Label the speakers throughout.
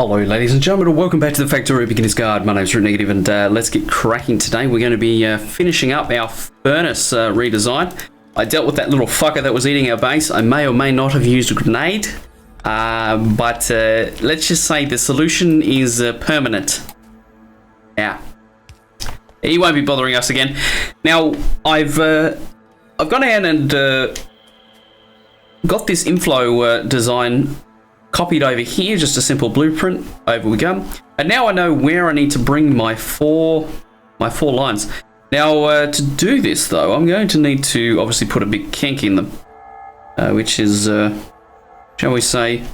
Speaker 1: Hello ladies and gentlemen, and welcome back to the Factorio Beginner's Guide. My name's Negative, and let's get cracking today. We're going to be finishing up our furnace redesign. I dealt with that little fucker that was eating our base. I may or may not have used a grenade, but let's just say the solution is permanent. Yeah. He won't be bothering us again. Now, I've gone ahead and got this inflow design copied over here, just a simple blueprint. Over we go. And now I know where I need to bring my four lines. Now, to do this though, I'm going to need to obviously put a big kink in them, which is, shall we say,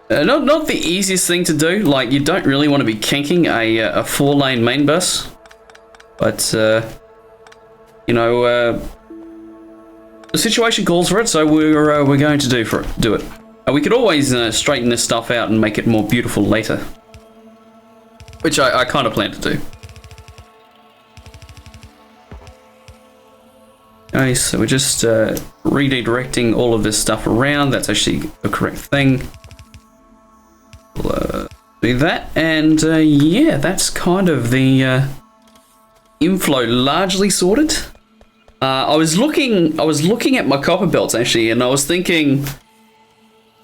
Speaker 1: not the easiest thing to do. Like, you don't really want to be kinking a 4-lane main bus, but you know, the situation calls for it, so we're going to do it. We could always straighten this stuff out and make it more beautiful later, which I kind of plan to do. Okay, so we're just redirecting all of this stuff around. That's actually the correct thing. We'll do that, and yeah, that's kind of the inflow largely sorted. I was looking at my copper belts actually, and I was thinking,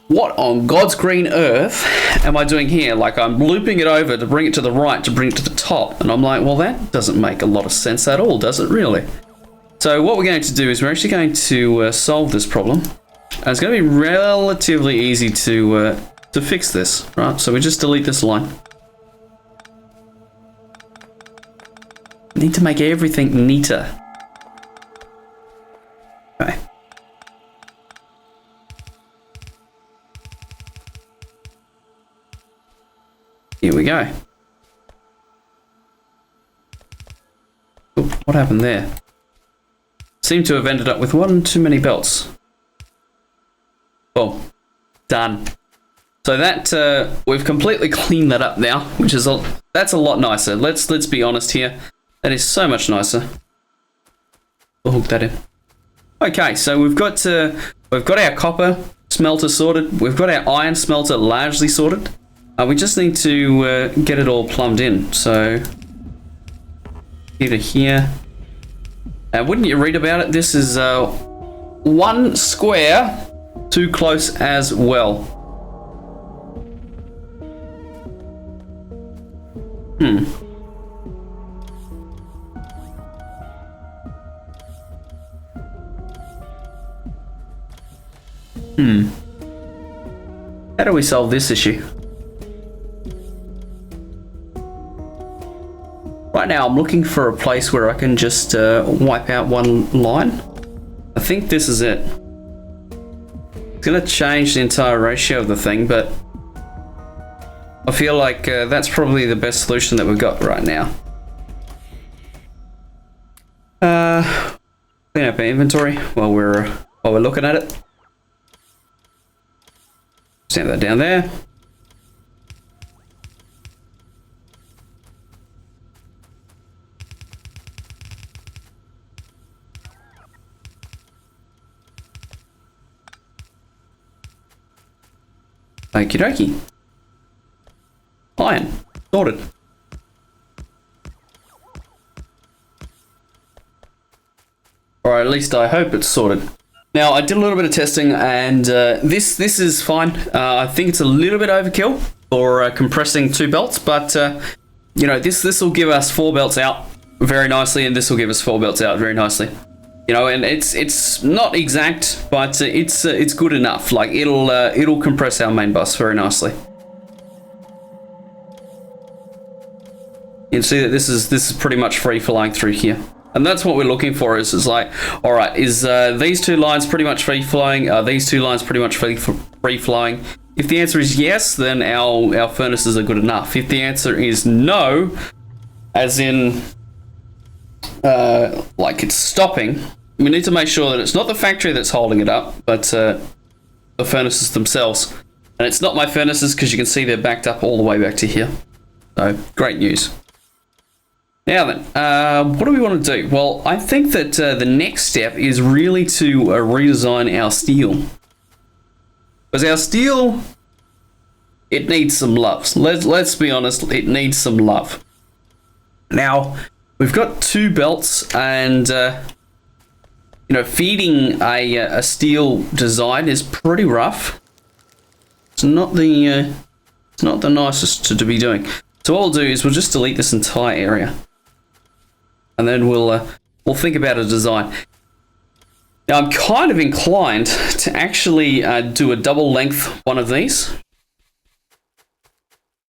Speaker 1: what on God's green earth am I doing here? Like, I'm looping it over to bring it to the right, to bring it to the top. And I'm like, well, that doesn't make a lot of sense at all, does it really? So what we're going to do is we're actually going to solve this problem. And it's going to be relatively easy to fix this, right? So we just delete this line. Need to make everything neater. Okay. Here we go. Ooh, what happened there? Seem to have ended up with one too many belts. Oh, done. So that we've completely cleaned that up now, which is that's a lot nicer. Let's be honest here. That is so much nicer. We'll hook that in. Okay, so we've got our copper smelter sorted. We've got our iron smelter largely sorted. We just need to get it all plumbed in. So, here to here. Wouldn't you read about it? This is one square too close as well. How do we solve this issue? Right now, I'm looking for a place where I can just wipe out one line. I think this is it. It's going to change the entire ratio of the thing, but I feel like that's probably the best solution that we've got right now. Clean up our inventory while we're looking at it. Stamp that down there. Okie dokie. Iron. Sorted. Or at least I hope it's sorted. Now, I did a little bit of testing, and this is fine. I think it's a little bit overkill for compressing 2 belts, but you know, this will give us 4 belts out very nicely, and this will give us 4 belts out very nicely. You know, and it's not exact, but it's good enough. Like, it'll compress our main bus very nicely. You can see that this is pretty much free flowing through here, and that's what we're looking for. Is like, all right, is these 2 lines pretty much free flowing? Are these 2 lines pretty much free flowing? If the answer is yes, then our furnaces are good enough. If the answer is no, as in like it's stopping, we need to make sure that it's not the factory that's holding it up, but the furnaces themselves. And it's not my furnaces, because you can see they're backed up all the way back to here. So, great news. Now then, what do we want to do? Well, I think that the next step is really to redesign our steel. Because our steel it needs some love. Let's be honest, it needs some love. Now, we've got 2 belts, and feeding a steel design is pretty rough. It's not the nicest to be doing. So what we'll do is we'll just delete this entire area, and then we'll think about a design. Now I'm kind of inclined to actually do a double length one of these.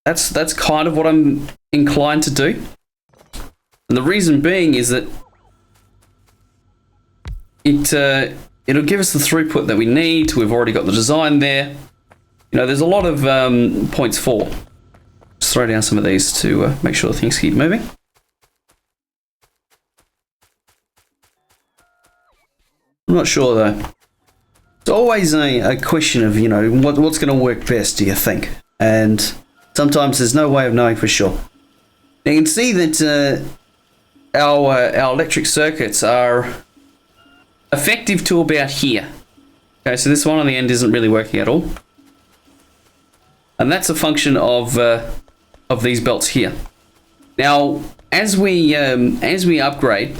Speaker 1: That's kind of what I'm inclined to do, and the reason being is that it'll give us the throughput that we need. We've already got the design there. There's a lot of points for. Just throw down some of these to make sure things keep moving. I'm not sure though. It's always a question of, what's going to work best, do you think? And sometimes there's no way of knowing for sure. Now you can see that our electric circuits are effective to about here. Okay, so this one on the end isn't really working at all. And that's a function of these belts here. Now, as we upgrade,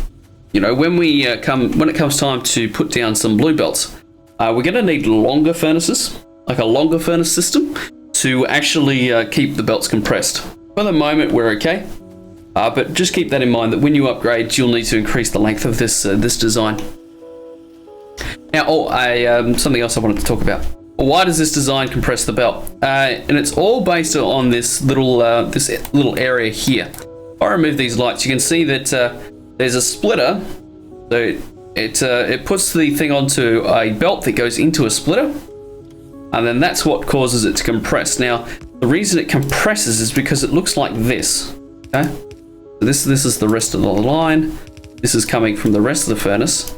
Speaker 1: when it comes time to put down some blue belts, we're going to need longer furnaces, like a longer furnace system, to actually keep the belts compressed. For the moment, we're okay, but just keep that in mind that when you upgrade, you'll need to increase the length of this design. Now, something else I wanted to talk about. Why does this design compress the belt? And it's all based on this little area here. If I remove these lights, you can see that there's a splitter. So it puts the thing onto a belt that goes into a splitter, and then that's what causes it to compress. Now, the reason it compresses is because it looks like this. Okay, so this is the rest of the line. This is coming from the rest of the furnace.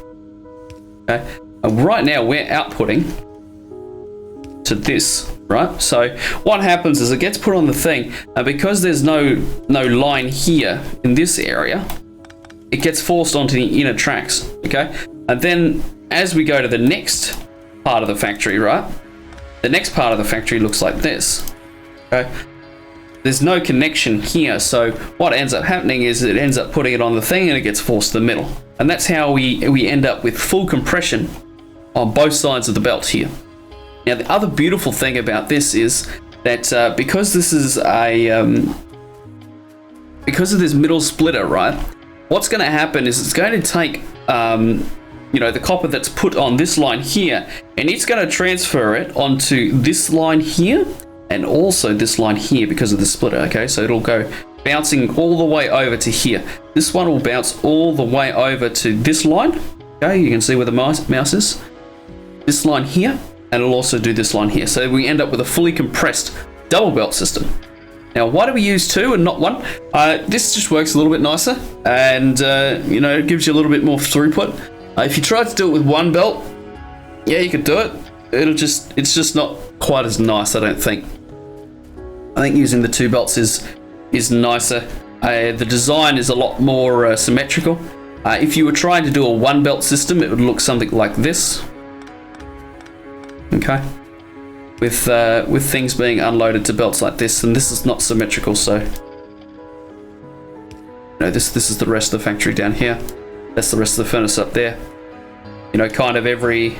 Speaker 1: Okay, and right now we're outputting to this, right? So what happens is it gets put on the thing, and because there's no line here in this area, it gets forced onto the inner tracks. Okay, and then as we go to the next part of the factory, right, the next part of the factory looks like this. Okay, there's no connection here, so what ends up happening is it ends up putting it on the thing and it gets forced to the middle, and that's how we end up with full compression on both sides of the belt here. Now, the other beautiful thing about this is that because this is because of this middle splitter, right, what's going to happen is it's going to take the copper that's put on this line here, and it's going to transfer it onto this line here and also this line here because of the splitter. Okay, so it'll go bouncing all the way over to here. This one will bounce all the way over to this line. Okay, you can see where the mouse is. This line here. And it'll also do this line here. So we end up with a fully compressed double belt system. Now, why do we use 2 and not 1? This just works a little bit nicer, and it gives you a little bit more throughput. If you tried to do it with 1 belt, yeah, you could do it. It's just not quite as nice, I don't think. I think using the 2 belts is nicer. The design is a lot more symmetrical. If you were trying to do a 1 belt system, it would look something like this. Okay, with things being unloaded to belts like this, and this is not symmetrical, so this is the rest of the factory down here. That's the rest of the furnace up there. Kind of every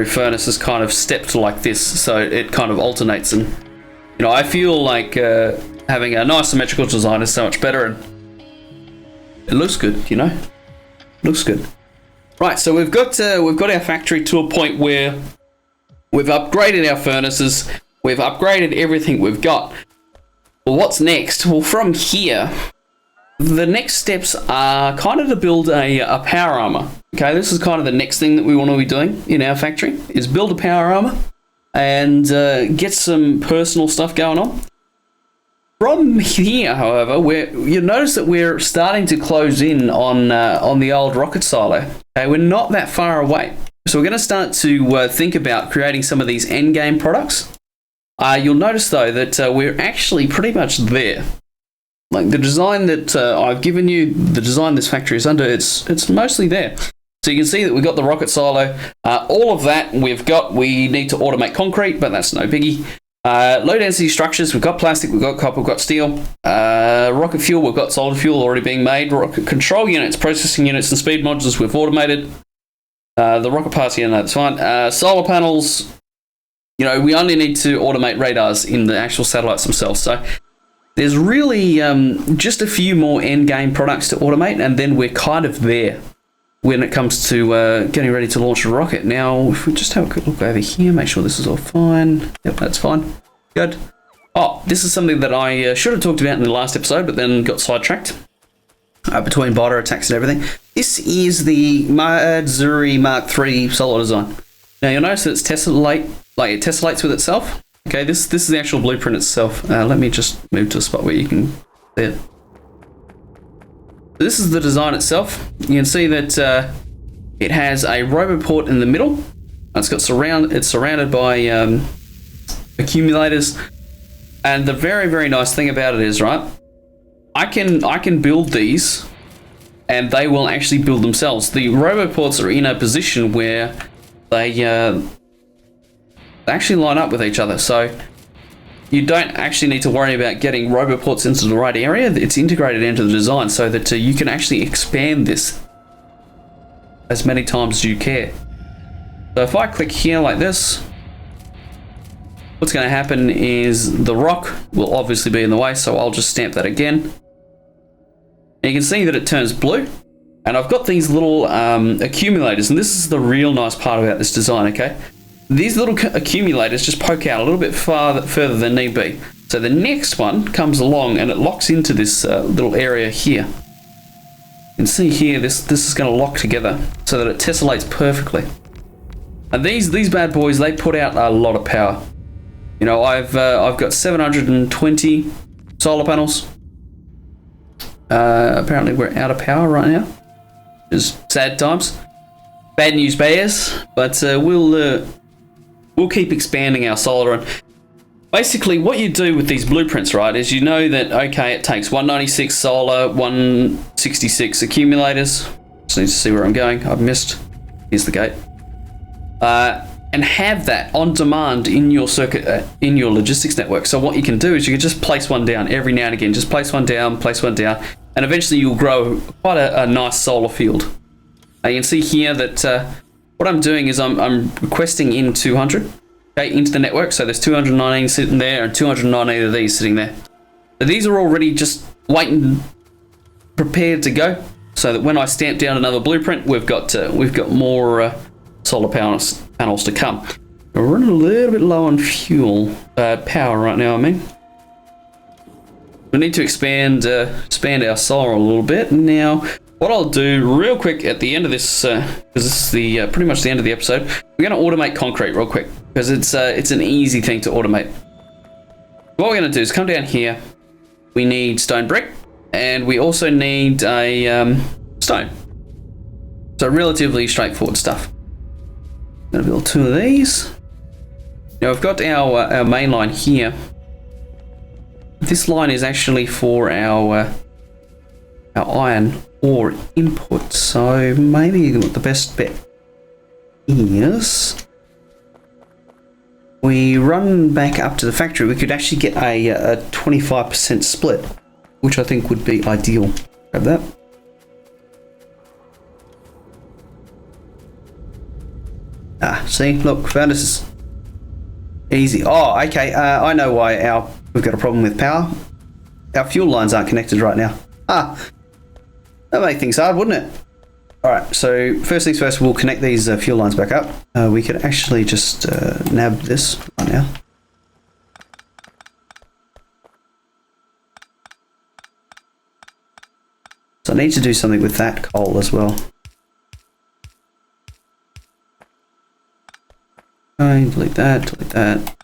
Speaker 1: furnace is kind of stepped like this, so it kind of alternates, and I feel like having a nice symmetrical design is so much better, and it looks good. Looks good. Right, so we've got our factory to a point where we've upgraded our furnaces, we've upgraded everything we've got. Well, what's next? Well, from here, the next steps are kind of to build a power armor. Okay, this is kind of the next thing that we want to be doing in our factory, is build a power armor and get some personal stuff going on. From here, however, you notice that we're starting to close in on the old rocket silo. Okay, we're not that far away, so we're going to start to think about creating some of these end game products. You'll notice though that we're actually pretty much there. Like the design that I've given you, the design this factory is under, it's mostly there. So you can see that we've got the rocket silo. All of that we've got. We need to automate concrete, but that's no biggie. Low density structures, we've got plastic, we've got copper, we've got steel. Rocket fuel, we've got solid fuel already being made. Rocket control units, processing units, and speed modules, we've automated. The rocket parts here, no, that's fine. Solar panels, you know, we only need to automate radars in the actual satellites themselves. So there's really just a few more end game products to automate, and then we're kind of there when it comes to getting ready to launch a rocket. Now, if we just have a quick look over here, make sure this is all fine. Yep, that's fine. Good. Oh, this is something that I should have talked about in the last episode, but then got sidetracked between biter attacks and everything. This is the Matsuri Mark III solar design. Now, you'll notice that it tessellates with itself. Okay, this is the actual blueprint itself. Let me just move to a spot where you can see it. This is the design itself. You can see that it has a roboport in the middle. It's surrounded by accumulators. And the very, very nice thing about it is, right, I can build these and they will actually build themselves. The roboports are in a position where they actually line up with each other. So you don't actually need to worry about getting roboports into the right area. It's integrated into the design so that you can actually expand this as many times as you care. So if I click here like this, what's going to happen is the rock will obviously be in the way, so I'll just stamp that again. And you can see that it turns blue. And I've got these little accumulators, and this is the real nice part about this design, okay? These little accumulators just poke out a little bit further than need be. So the next one comes along and it locks into this little area here. You can see here, this is going to lock together so that it tessellates perfectly. And these bad boys, they put out a lot of power. You know, I've got 720 solar panels. Apparently we're out of power right now. It's sad times. Bad news bears, but we'll keep expanding our solar. And basically what you do with these blueprints, right, is you know that, okay, it takes 196 solar, 166 accumulators. Just need to see where I'm going. I've missed. Here's the gate. And have that on demand in your circuit, in your logistics network. So what you can do is you can just place one down every now and again. Just place one down, and eventually you'll grow quite a nice solar field. You can see here that what I'm doing is I'm requesting in 200, okay, into the network. So there's 219 sitting there and 219 of these sitting there. So these are already just waiting, prepared to go. So that when I stamp down another blueprint, we've got more solar panels to come. We're running a little bit low on fuel power right now. I mean, we need to expand our solar a little bit now. What I'll do real quick at the end of this, because this is the pretty much the end of the episode, we're going to automate concrete real quick because it's an easy thing to automate. What we're going to do is come down here. We need stone brick, and we also need a stone. So relatively straightforward stuff. Going to build 2 of these. Now I've got our main line here. This line is actually for our iron ore input, so maybe the best bet is we run back up to the factory. We could actually get a 25% split, which I think would be ideal. Grab that. See, look, found us. Easy. Oh, okay. I know why we've got a problem with power. Our fuel lines aren't connected right now. That'd make things hard, wouldn't it? All right. So first things first, we'll connect these fuel lines back up. We could actually just nab this right now. So I need to do something with that coal as well. Okay, delete that, delete that,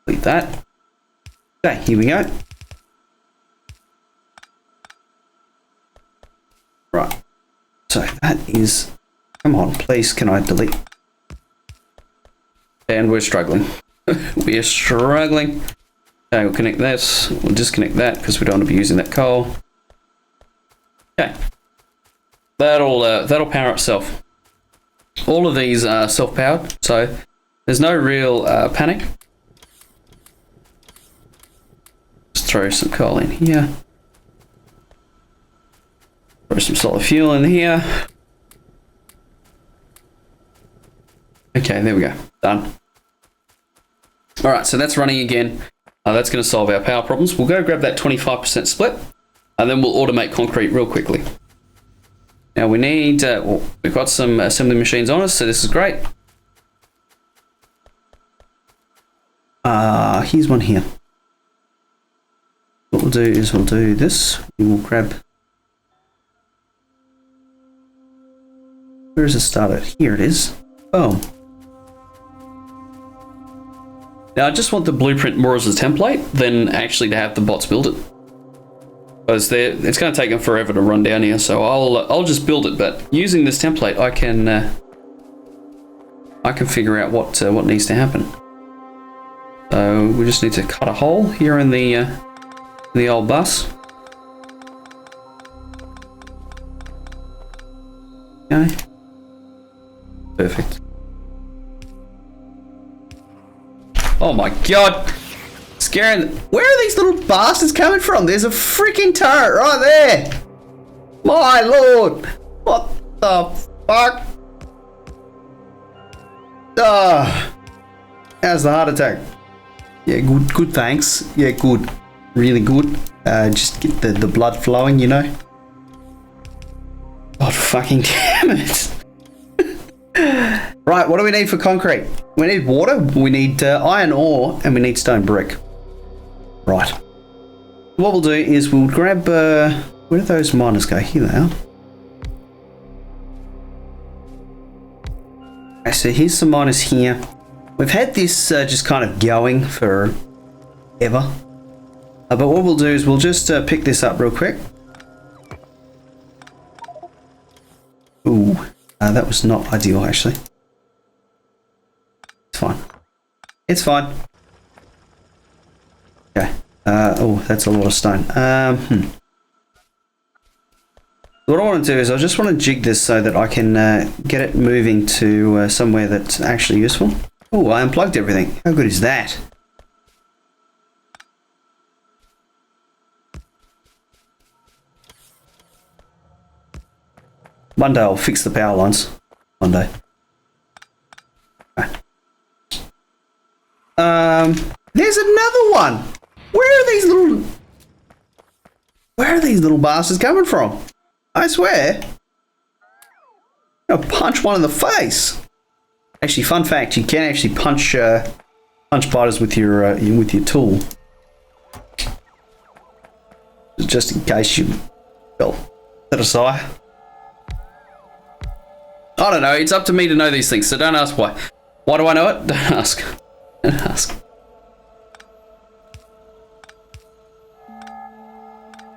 Speaker 1: delete that. Okay, here we go. Right, so that is, come on, please, can I delete? And we're struggling. We are struggling. Okay, we'll connect this, we'll disconnect that because we don't want to be using that coal. Okay. that'll power itself. All of these are self-powered, so there's no real panic. Just throw some coal in here. Throw some solid fuel in here. Okay, there we go. Done. Alright, so that's running again. That's going to solve our power problems. We'll go grab that 25% split, and then we'll automate concrete real quickly. Now we need, well, we've got some assembly machines on us, so this is great. Here's one here. What we'll do is we'll do this. We will grab... Where is it started? Here it is. Boom. Now I just want the blueprint more as a template than actually to have the bots build it. Because it's going to take them forever to run down here, so I'll just build it. But using this template, I can figure out what needs to happen. So we just need to cut a hole here in the old bus. Okay. Perfect. Oh my god! Scaring. Where are these little bastards coming from? There's a freaking turret right there! My lord! What the fuck? How's the heart attack? Yeah, good thanks. Yeah, good. Really good. Just get the blood flowing, you know? God fucking damn it! Right, what do we need for concrete? We need water, we need iron ore, and we need stone brick. Right. What we'll do is we'll grab... where do those miners go? Here they are. Okay, so here's some miners here. We've had this just kind of going for ever. But what we'll do is we'll just pick this up real quick. Ooh, that was not ideal actually. It's fine. It's fine. Okay. Oh, that's a lot of stone. What I want to do is I just want to jig this so that I can get it moving to somewhere that's actually useful. Oh, I unplugged everything. How good is that? One day I'll fix the power lines. One day. Okay. There's another one. Where are these little bastards coming from? I swear. I'm gonna punch one in the face. Actually, fun fact: you can actually punch spiders with your tool. Just in case you fell. That aside. I don't know. It's up to me to know these things, so don't ask why. Why do I know it? Don't ask. Don't ask.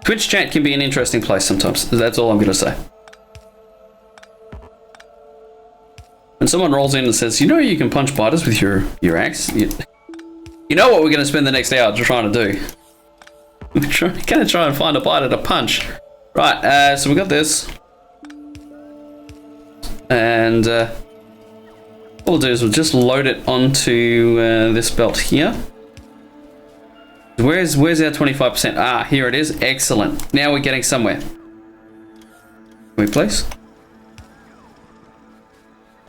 Speaker 1: Twitch chat can be an interesting place sometimes. That's all I'm going to say. When someone rolls in and says, you know you can punch spiders with your axe? You know what we're going to spend the next hour trying to do. We're going to try and find a spider to punch. Right, so we got this. And what we'll do is we'll just load it onto this belt here. Where's our 25%? Ah, here it is. Excellent. Now we're getting somewhere. Can we please?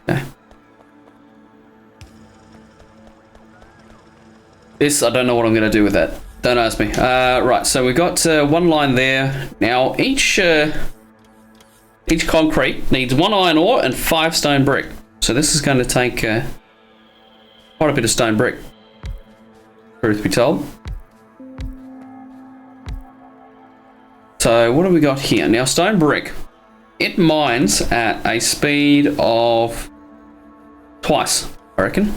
Speaker 1: Okay. This, I don't know what I'm going to do with that. Don't ask me. Right, so we've got one line there. Now, each concrete needs 1 iron ore and 5 stone brick. So this is going to take quite a bit of stone brick, truth be told. So what do we got here? Now stone brick, it mines at a speed of twice, I reckon.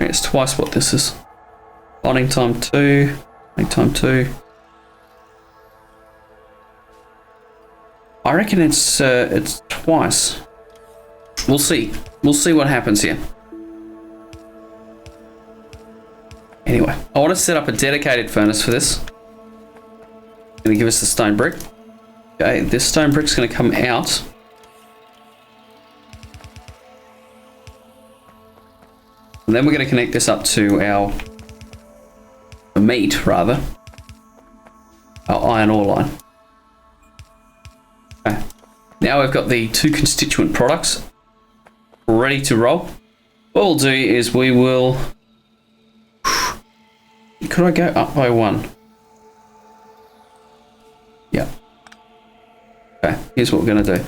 Speaker 1: It's twice what this is. Mining time 2, make time 2. I reckon it's twice. We'll see. We'll see what happens here. Anyway, I want to set up a dedicated furnace for this. Going to give us the stone brick. Okay, this stone brick's going to come out And then we're going to connect this up to our meat, rather. Our iron ore line. Okay. Now we've got the two constituent products ready to roll. What we'll do is we will... Could I go up by one? Yeah. Okay, here's what we're going to do.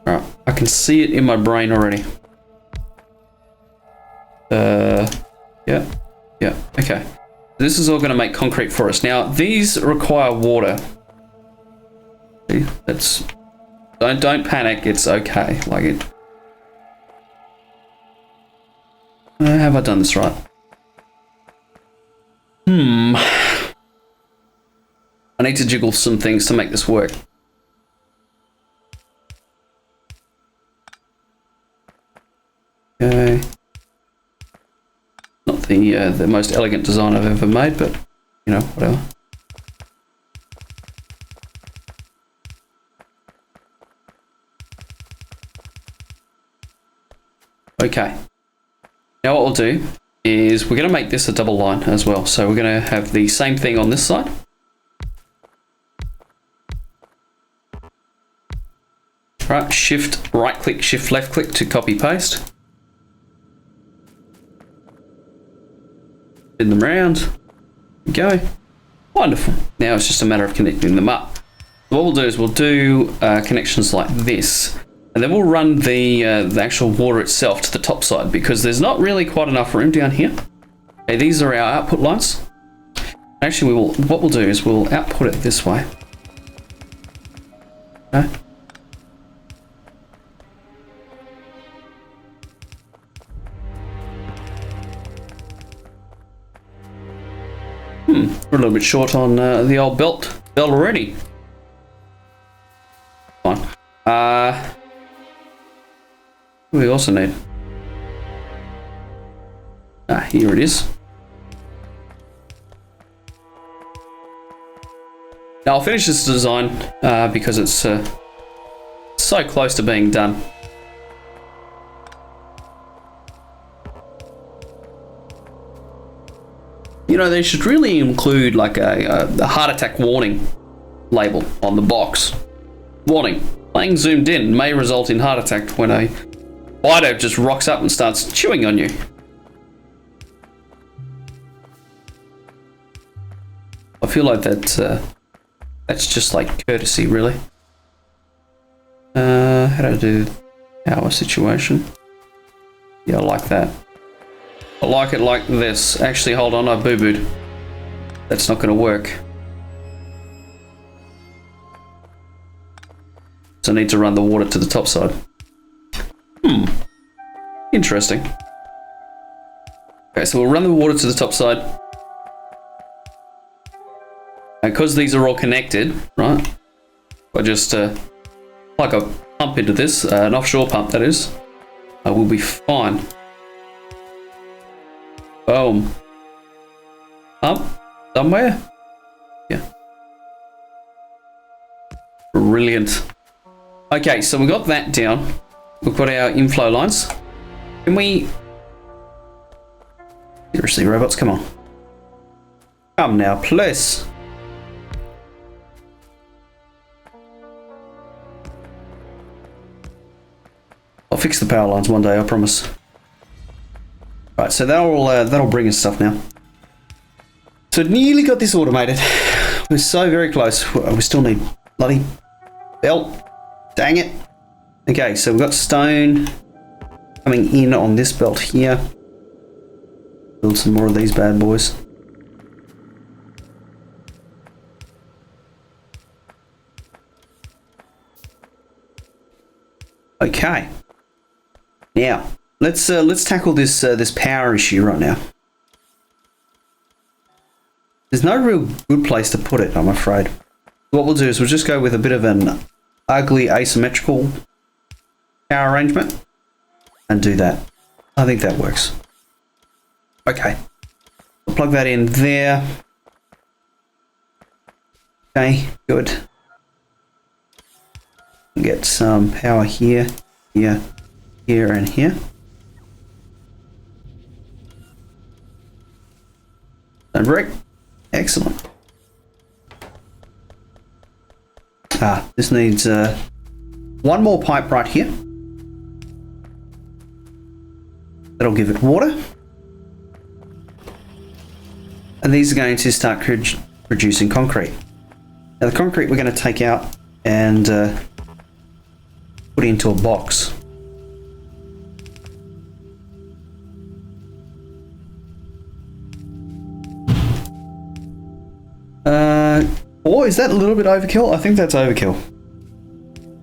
Speaker 1: Alright, I can see it in my brain already. Yeah, okay. This is all going to make concrete for us. Now, these require water. See, that's... Don't panic, it's okay. Like it... have I done this right? I need to jiggle some things to make this work. Okay. Not the most elegant design I've ever made, but you know, whatever. Okay. Now what we'll do is we're going to make this a double line as well. So we're going to have the same thing on this side. Right, shift right click, shift left click to copy paste. Spin them around. Go. Wonderful. Now it's just a matter of connecting them up. What we'll do is we'll do connections like this. And then we'll run the actual water itself to the top side because there's not really quite enough room down here. Okay, these are our output lines. Actually, what we'll do is we'll output it this way. Okay. We're a little bit short on the old belt already. Fine. We also need... here it is. Now I'll finish this design because it's so close to being done. You know, they should really include like a heart attack warning label on the box. Warning, playing zoomed in may result in heart attack when a spider just rocks up and starts chewing on you. I feel like that's just like courtesy, really. How do I do our situation? Yeah, I like that. I like it like this. Actually, hold on, I boo-booed. That's not going to work. So I need to run the water to the top side. Interesting. Okay, so we'll run the water to the top side. And because these are all connected, right? I just plug a pump into this, an offshore pump that is. We'll be fine. Boom. Pump somewhere? Yeah. Brilliant. Okay, so we got that down. We've got our inflow lines. Can we... Seriously, robots, come on. Come now, please. I'll fix the power lines one day, I promise. Right, so that'll bring us stuff now. So nearly got this automated. We're so very close. We still need bloody belt. Dang it. Okay, so we've got stone coming in on this belt here. Build some more of these bad boys. Okay. Now, let's tackle this power issue right now. There's no real good place to put it, I'm afraid. What we'll do is we'll just go with a bit of an ugly asymmetrical power arrangement and do that. I think that works. Okay. We'll plug that in there. Okay, good. Get some power here, here, here and here. And brick. Excellent. This needs one more pipe right here. That'll give it water. And these are going to start producing concrete. Now the concrete we're going to take out and put into a box. Or is that a little bit overkill? I think that's overkill.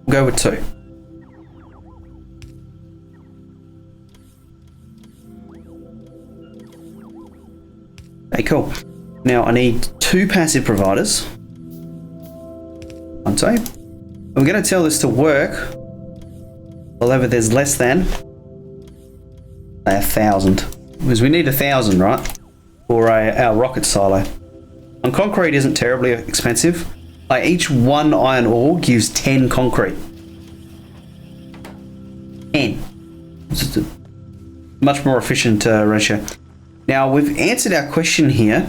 Speaker 1: We'll go with 2. Okay, cool. Now I need 2 passive providers. One tape. We're going to tell this to work. However, there's less than 1,000. Because we need 1,000, right? For our rocket silo. And concrete isn't terribly expensive. Each 1 iron ore gives 10 concrete. 10. It's a much more efficient ratio. Now, we've answered our question here.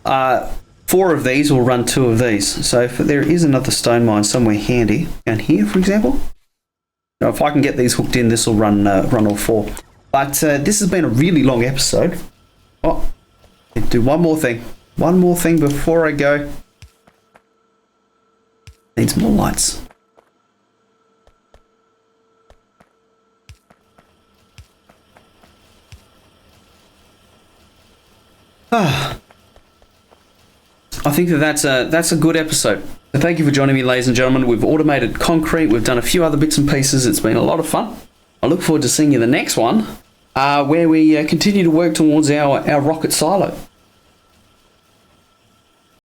Speaker 1: 4 of these will run 2 of these. So if there is another stone mine somewhere handy, down here, for example. Now, if I can get these hooked in, this will run all 4. But this has been a really long episode. Oh, do one more thing. One more thing before I go. Needs more lights. I think that's a good episode. So thank you for joining me, ladies and gentlemen. We've automated concrete. We've done a few other bits and pieces. It's been a lot of fun. I look forward to seeing you in the next one, where we continue to work towards our rocket silo.